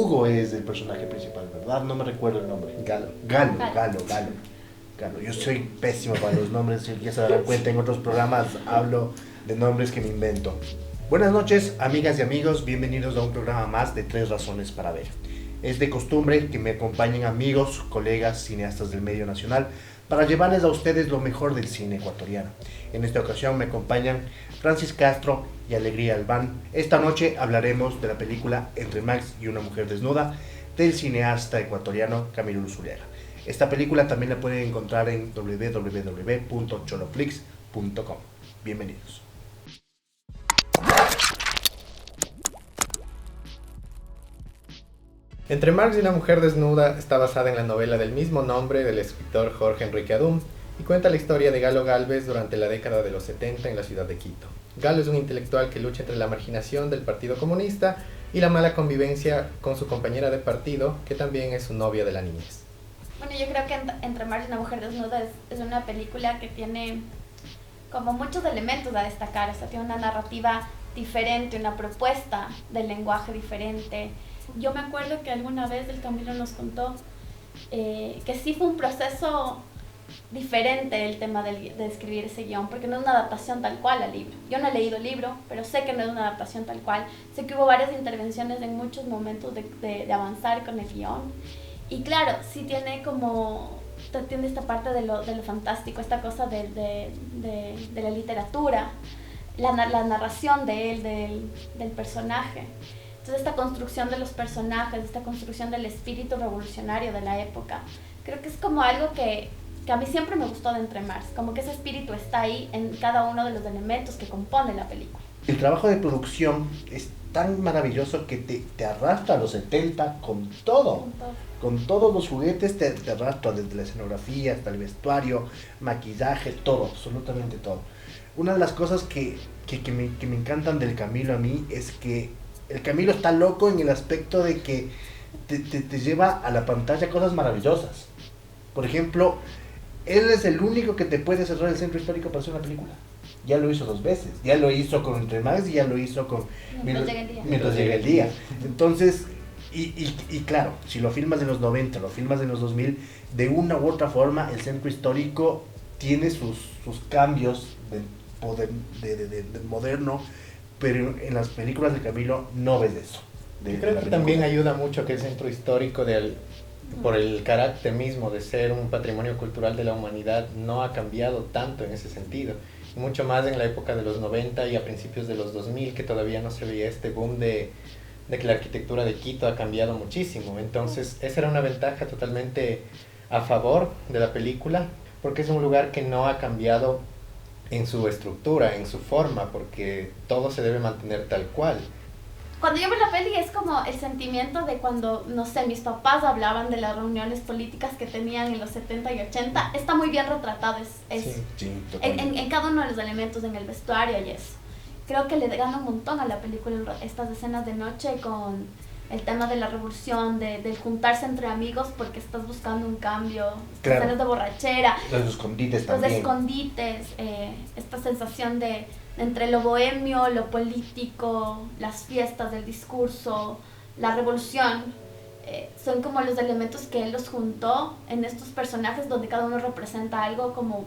Hugo es el personaje principal, ¿verdad? No me recuerdo el nombre. Galo. Yo soy pésimo para los nombres, ya se darán cuenta, en otros programas hablo de nombres que me invento. Buenas noches, amigas y amigos, bienvenidos a un programa más de Tres Razones para Ver. Es de costumbre que me acompañen amigos, colegas, cineastas del medio nacional para llevarles a ustedes lo mejor del cine ecuatoriano. En esta ocasión me acompañan Francis Castro y Alegría Albán. Esta noche hablaremos de la película Entre Max y una mujer desnuda del cineasta ecuatoriano Camilo Zuluaga. Esta película también la pueden encontrar en www.choloflix.com. Bienvenidos. Entre Marx y una mujer desnuda está basada en la novela del mismo nombre del escritor Jorge Enrique Adum y cuenta la historia de Galo Gálvez durante la década de los 70 en la ciudad de Quito. Galo es un intelectual que lucha entre la marginación del Partido Comunista y la mala convivencia con su compañera de partido, que también es su novia de la niñez. Bueno, yo creo que Entre Marx y una mujer desnuda es una película que tiene como muchos elementos a destacar. O sea, tiene una narrativa diferente, una propuesta del lenguaje diferente. Yo me acuerdo que alguna vez el Camilo nos contó que sí fue un proceso diferente el tema de escribir ese guión, porque no es una adaptación tal cual al libro. Yo no he leído el libro, pero sé que no es una adaptación tal cual. Sé que hubo varias intervenciones en muchos momentos de avanzar con el guión. Y claro, sí tiene esta parte de lo fantástico, esta cosa de la literatura, la narración de él, del personaje. Entonces esta construcción de los personajes, esta construcción del espíritu revolucionario de la época, creo que es como algo que a mí siempre me gustó de Entre Mares, como que ese espíritu está ahí en cada uno de los elementos que componen la película. El trabajo de producción es tan maravilloso que te arrastra a los 70 con todo. Con todos los juguetes te arrastra, desde la escenografía hasta el vestuario, maquillaje, todo, absolutamente todo. Una de las cosas que me encantan del Camilo a mí es que el Camilo está loco en el aspecto de que te lleva a la pantalla cosas maravillosas. Por ejemplo, él es el único que te puede cerrar el centro histórico para hacer una película. Ya lo hizo 2 veces. Ya lo hizo con Entre Max y ya lo hizo con Mientras llega el día. Entonces, y claro, si lo filmas en los 90, lo filmas en los 2000, de una u otra forma el centro histórico tiene sus cambios de poder de moderno, pero en las películas de Camilo no ves eso. Yo creo que también ayuda mucho que el centro histórico, por el carácter mismo de ser un patrimonio cultural de la humanidad, no ha cambiado tanto en ese sentido. Y mucho más en la época de los 90 y a principios de los 2000, que todavía no se veía este boom de que la arquitectura de Quito ha cambiado muchísimo. Entonces esa era una ventaja totalmente a favor de la película, porque es un lugar que no ha cambiado en su estructura, en su forma, porque todo se debe mantener tal cual. Cuando yo veo la peli es como el sentimiento de cuando, no sé, mis papás hablaban de las reuniones políticas que tenían en los 70 y 80. Está muy bien retratado en cada uno de los elementos, en el vestuario y eso. Creo que le gana un montón a la película estas escenas de noche con el tema de la revolución, del juntarse entre amigos porque estás buscando un cambio, claro. Escenas de borrachera, los escondites también. Los escondites, esta sensación de entre lo bohemio, lo político, las fiestas, el discurso, la revolución, son como los elementos que él los juntó en estos personajes donde cada uno representa algo como,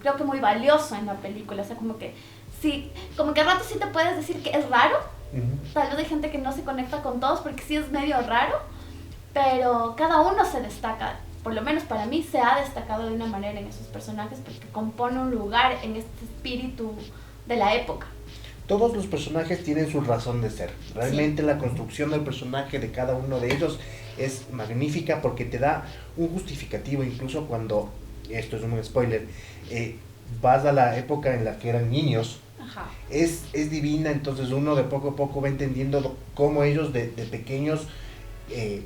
creo que muy valioso en la película. O sea, como que sí, como que a ratos sí te puedes decir que es raro, tal vez hay gente que no se conecta con todos porque sí es medio raro, pero cada uno se destaca. Por lo menos para mí se ha destacado de una manera en esos personajes porque compone un lugar en este espíritu de la época. Todos los personajes tienen su razón de ser. Realmente la construcción del personaje de cada uno de ellos es magnífica porque te da un justificativo, incluso cuando, esto es un spoiler, vas a la época en la que eran niños. Ajá. Es divina, entonces uno de poco a poco va entendiendo cómo ellos de pequeños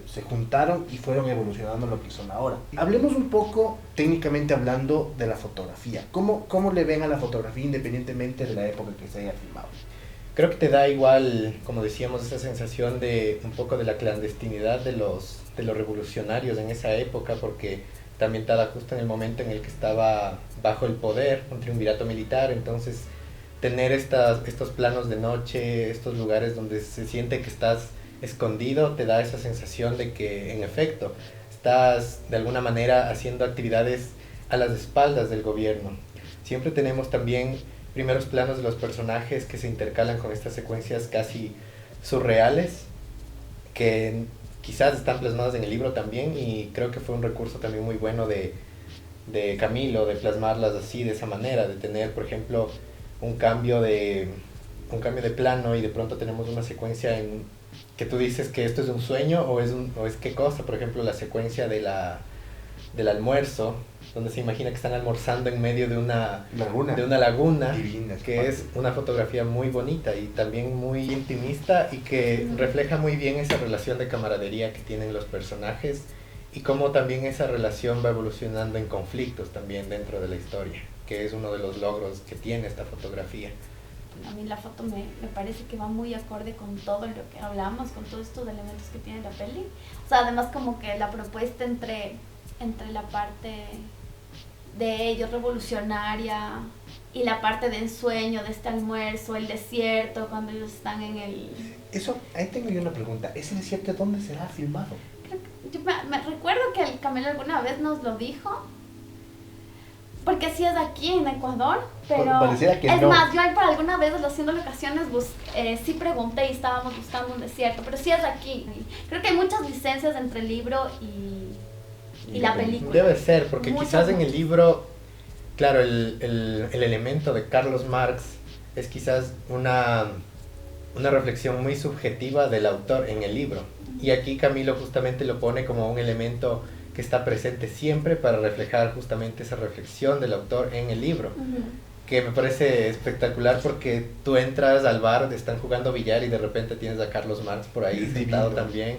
se juntaron y fueron evolucionando lo que son ahora. Hablemos un poco, técnicamente hablando, de la fotografía. ¿Cómo le ven a la fotografía independientemente de la época que se haya filmado? Creo que te da igual, como decíamos, esa sensación de un poco de la clandestinidad de los revolucionarios en esa época, porque está ambientada justo en el momento en el que estaba bajo el poder un triunvirato militar. Entonces tener estos planos de noche, estos lugares donde se siente que estás escondido te da esa sensación de que en efecto estás de alguna manera haciendo actividades a las espaldas del gobierno. Siempre tenemos también primeros planos de los personajes que se intercalan con estas secuencias casi surreales que quizás están plasmadas en el libro también, y creo que fue un recurso también muy bueno de Camilo, de plasmarlas así, de esa manera, de tener, por ejemplo, un cambio de plano y de pronto tenemos una secuencia en que tú dices que esto es un sueño o es qué cosa. Por ejemplo, la secuencia del almuerzo, donde se imagina que están almorzando en medio de una laguna divina, que es una fotografía muy bonita y también muy intimista y que refleja muy bien esa relación de camaradería que tienen los personajes y cómo también esa relación va evolucionando en conflictos también dentro de la historia, que es uno de los logros que tiene esta fotografía. A mí la foto me parece que va muy acorde con todo lo que hablamos, con todos estos elementos que tiene la peli. O sea, además como que la propuesta entre la parte de ellos revolucionaria y la parte de ensueño, de este almuerzo, el desierto, cuando ellos están en el... Eso, ahí tengo yo una pregunta. ¿Ese desierto dónde será filmado? Yo me recuerdo que el Camilo alguna vez nos lo dijo, porque sí es aquí en Ecuador, pero pareciera que es no. más, yo para alguna vez haciendo locaciones sí pregunté y estábamos buscando un desierto, pero sí es aquí. Creo que hay muchas licencias entre el libro y la película. Debe ser, porque Muchas, quizás en el libro, claro, el elemento de Carlos Marx es quizás una reflexión muy subjetiva del autor en el libro. Y aquí Camilo justamente lo pone como un elemento que está presente siempre para reflejar justamente esa reflexión del autor en el libro. Que me parece espectacular porque tú entras al bar, están jugando billar y de repente tienes a Carlos Marx por ahí sentado también.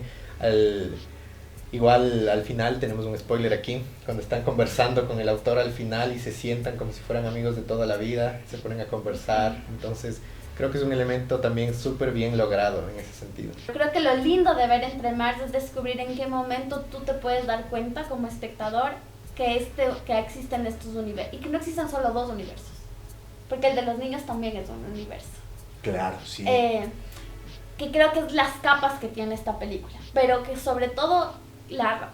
Igual al final tenemos un spoiler aquí, cuando están conversando con el autor al final y se sientan como si fueran amigos de toda la vida, se ponen a conversar. Entonces creo que es un elemento también súper bien logrado en ese sentido. Creo que lo lindo de ver Entre Mares es descubrir en qué momento tú te puedes dar cuenta como espectador que existen estos universos y que no existen solo dos universos, porque el de los niños también es un universo. Claro, sí. Que creo que es las capas que tiene esta película, pero que sobre todo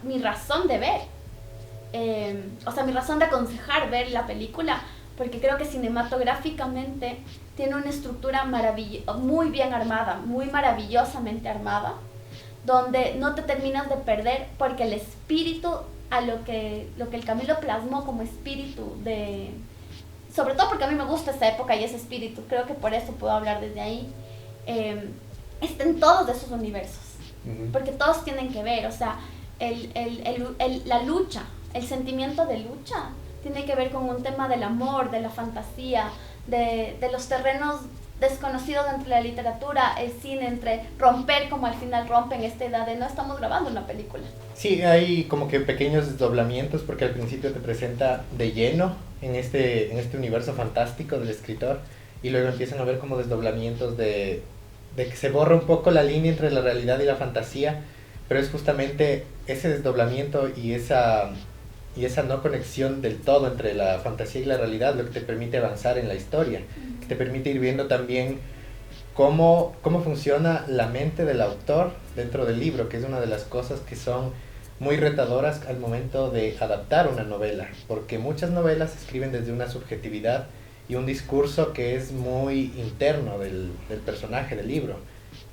mi razón de ver, mi razón de aconsejar ver la película, porque creo que cinematográficamente tiene una estructura muy bien armada, muy maravillosamente armada, donde no te terminas de perder porque el espíritu, lo que el Camilo plasmó como espíritu sobre todo porque a mí me gusta esa época y ese espíritu, creo que por eso puedo hablar desde ahí, está en todos esos universos, porque todos tienen que ver, o sea, la lucha, el sentimiento de lucha tiene que ver con un tema del amor, de la fantasía, de los terrenos desconocidos entre la literatura, el cine, entre romper como al final rompen esta edad de no estamos grabando una película. Sí, hay como que pequeños desdoblamientos porque al principio te presenta de lleno en este universo fantástico del escritor y luego empiezan a ver como desdoblamientos de que se borra un poco la línea entre la realidad y la fantasía, pero es justamente ese desdoblamiento y esa no conexión del todo entre la fantasía y la realidad lo que te permite avanzar en la historia, que te permite ir viendo también cómo funciona la mente del autor dentro del libro, que es una de las cosas que son muy retadoras al momento de adaptar una novela, porque muchas novelas se escriben desde una subjetividad y un discurso que es muy interno del personaje del libro,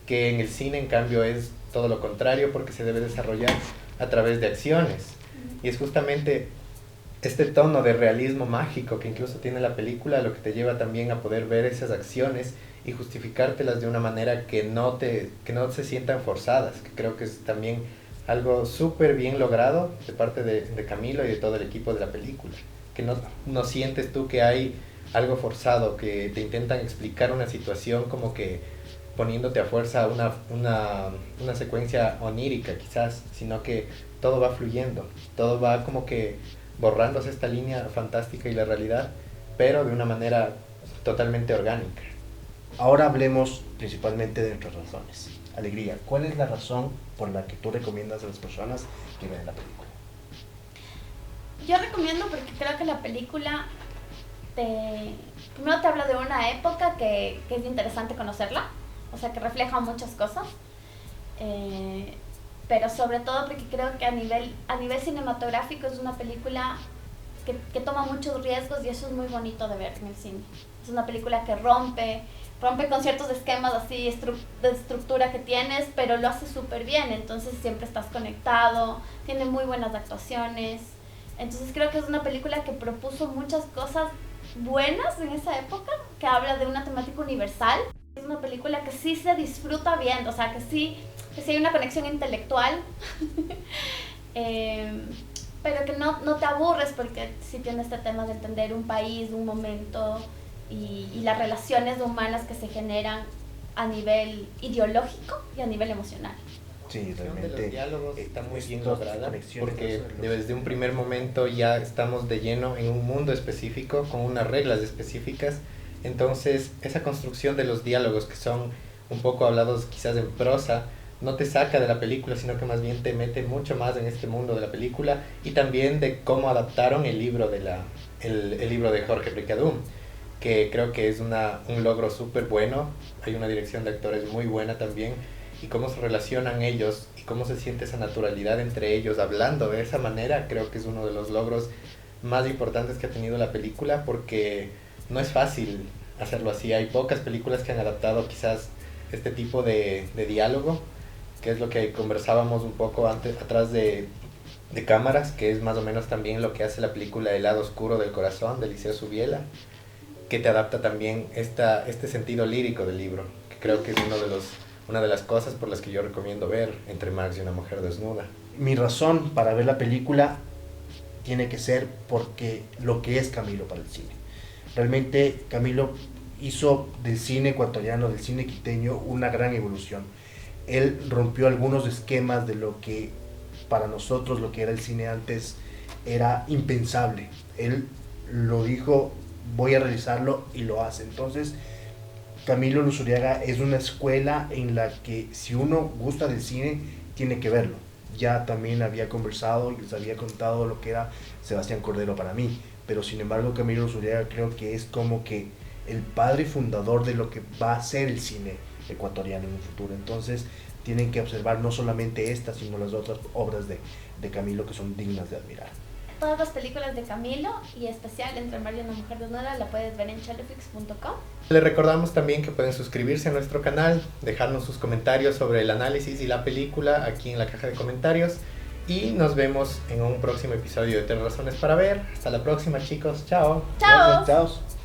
que en el cine en cambio es todo lo contrario porque se debe desarrollar a través de acciones. Y es justamente este tono de realismo mágico que incluso tiene la película lo que te lleva también a poder ver esas acciones y justificártelas de una manera que no se sientan forzadas, que creo que es también algo súper bien logrado de parte de Camilo y de todo el equipo de la película, que no sientes tú que hay algo forzado, que te intentan explicar una situación como que poniéndote a fuerza una secuencia onírica quizás, sino que todo va fluyendo, todo va como que borrándose esta línea fantástica y la realidad, pero de una manera totalmente orgánica. Ahora hablemos principalmente de nuestras razones. Alegría, ¿cuál es la razón por la que tú recomiendas a las personas que vean la película? Yo recomiendo porque creo que la película primero te habla de una época que es interesante conocerla, o sea que refleja muchas cosas, pero sobre todo porque creo que a nivel cinematográfico es una película que toma muchos riesgos y eso es muy bonito de ver en el cine. Es una película que rompe con ciertos esquemas así de estructura que tienes, pero lo hace súper bien, entonces siempre estás conectado, tiene muy buenas actuaciones. Entonces creo que es una película que propuso muchas cosas buenas en esa época, que habla de una temática universal. Es una película que sí se disfruta bien, o sea, que sí hay una conexión intelectual, pero que no te aburres porque sí tiene este tema de entender un país, un momento y las relaciones humanas que se generan a nivel ideológico y a nivel emocional. Sí, realmente. De los diálogos está muy bien todas lograda conexiones porque de desde un primer momento ya estamos de lleno en un mundo específico con unas reglas específicas. Entonces esa construcción de los diálogos que son un poco hablados quizás en prosa no te saca de la película, sino que más bien te mete mucho más en este mundo de la película y también de cómo adaptaron el libro el libro de Jorge Bricadoum, que creo que es un logro súper bueno. Hay una dirección de actores muy buena también y cómo se relacionan ellos y cómo se siente esa naturalidad entre ellos hablando de esa manera, creo que es uno de los logros más importantes que ha tenido la película porque no es fácil hacerlo así. Hay pocas películas que han adaptado quizás este tipo de diálogo, que es lo que conversábamos un poco antes atrás de cámaras, que es más o menos también lo que hace la película El lado oscuro del corazón de Liceo Subiela, que te adapta también este sentido lírico del libro, que creo que es una de las cosas por las que yo recomiendo ver Entre Marx y una mujer desnuda. Mi razón para ver la película tiene que ser porque lo que es Camilo para el cine. Realmente Camilo hizo del cine ecuatoriano, del cine quiteño, una gran evolución. Él rompió algunos esquemas de lo que para nosotros lo que era el cine antes era impensable. Él lo dijo, voy a realizarlo y lo hace. Entonces Camilo Luzuriaga es una escuela en la que si uno gusta del cine tiene que verlo. Ya también había conversado y les había contado lo que era Sebastián Cordero para mí, pero sin embargo Camilo Luzuriaga creo que es como que el padre fundador de lo que va a ser el cine ecuatoriano en un futuro. Entonces tienen que observar no solamente esta, sino las otras obras de Camilo que son dignas de admirar. Todas las películas de Camilo y especial Entre Mario y una mujer desnuda la puedes ver en chelofix.com. Les recordamos también que pueden suscribirse a nuestro canal, dejarnos sus comentarios sobre el análisis y la película aquí en la caja de comentarios y nos vemos en un próximo episodio de Tres Razones para Ver. Hasta la próxima, chicos. Chao. Chao. Gracias, chao.